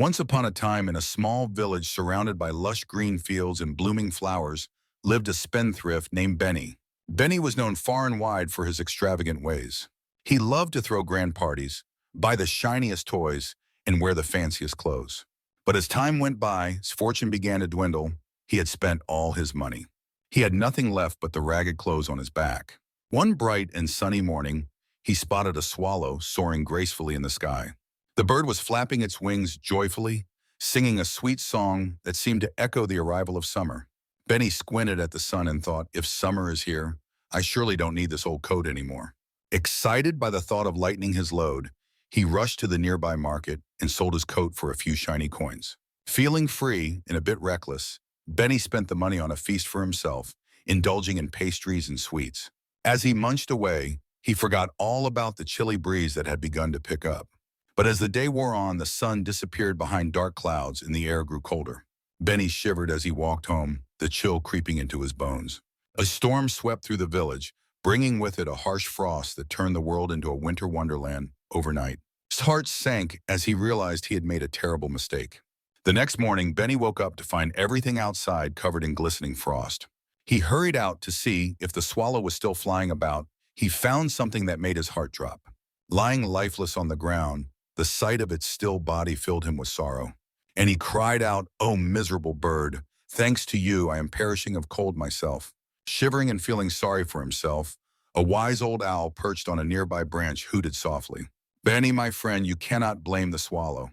Once upon a time, in a small village surrounded by lush green fields and blooming flowers, lived a spendthrift named Benny. Benny was known far and wide for his extravagant ways. He loved to throw grand parties, buy the shiniest toys, and wear the fanciest clothes. But as time went by, his fortune began to dwindle. He had spent all his money. He had nothing left but the ragged clothes on his back. One bright and sunny morning, he spotted a swallow soaring gracefully in the sky. The bird was flapping its wings joyfully, singing a sweet song that seemed to echo the arrival of summer. Benny squinted at the sun and thought, if summer is here, I surely don't need this old coat anymore. Excited by the thought of lightening his load, he rushed to the nearby market and sold his coat for a few shiny coins. Feeling free and a bit reckless, Benny spent the money on a feast for himself, indulging in pastries and sweets. As he munched away, he forgot all about the chilly breeze that had begun to pick up. But as the day wore on, the sun disappeared behind dark clouds and the air grew colder. Benny shivered as he walked home, the chill creeping into his bones. A storm swept through the village, bringing with it a harsh frost that turned the world into a winter wonderland overnight. His heart sank as he realized he had made a terrible mistake. The next morning, Benny woke up to find everything outside covered in glistening frost. He hurried out to see if the swallow was still flying about. He found something that made his heart drop. Lying lifeless on the ground, the sight of its still body filled him with sorrow. And he cried out, "Oh, miserable bird, thanks to you, I am perishing of cold myself." Shivering and feeling sorry for himself, a wise old owl perched on a nearby branch hooted softly. "Benny, my friend, you cannot blame the swallow.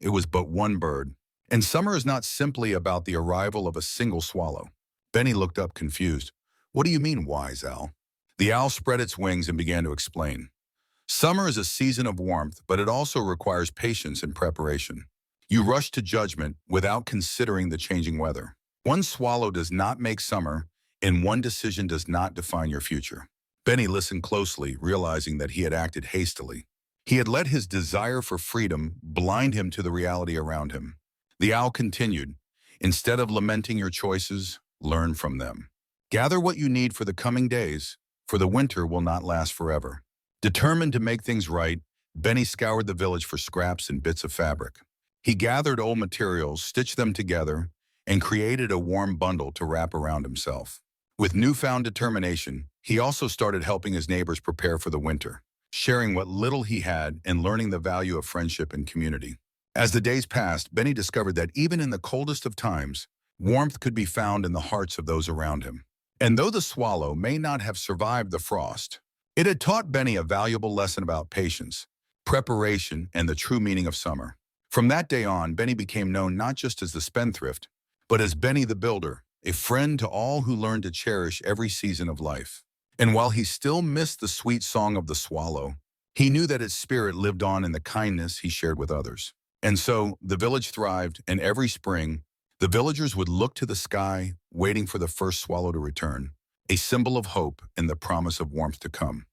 It was but one bird. And summer is not simply about the arrival of a single swallow." Benny looked up confused. "What do you mean, wise owl?" The owl spread its wings and began to explain. "Summer is a season of warmth, but it also requires patience and preparation. You rush to judgment without considering the changing weather. One swallow does not make summer, and one decision does not define your future." Benny listened closely, realizing that he had acted hastily. He had let his desire for freedom blind him to the reality around him. The owl continued, "Instead of lamenting your choices, learn from them. Gather what you need for the coming days, for the winter will not last forever." Determined to make things right, Benny scoured the village for scraps and bits of fabric. He gathered old materials, stitched them together, and created a warm bundle to wrap around himself. With newfound determination, he also started helping his neighbors prepare for the winter, sharing what little he had and learning the value of friendship and community. As the days passed, Benny discovered that even in the coldest of times, warmth could be found in the hearts of those around him. And though the swallow may not have survived the frost, it had taught Benny a valuable lesson about patience, preparation, and the true meaning of summer. From that day on, Benny became known not just as the spendthrift, but as Benny the Builder, a friend to all who learned to cherish every season of life. And while he still missed the sweet song of the swallow, he knew that its spirit lived on in the kindness he shared with others. And so, the village thrived, and every spring, the villagers would look to the sky, waiting for the first swallow to return, a symbol of hope and the promise of warmth to come.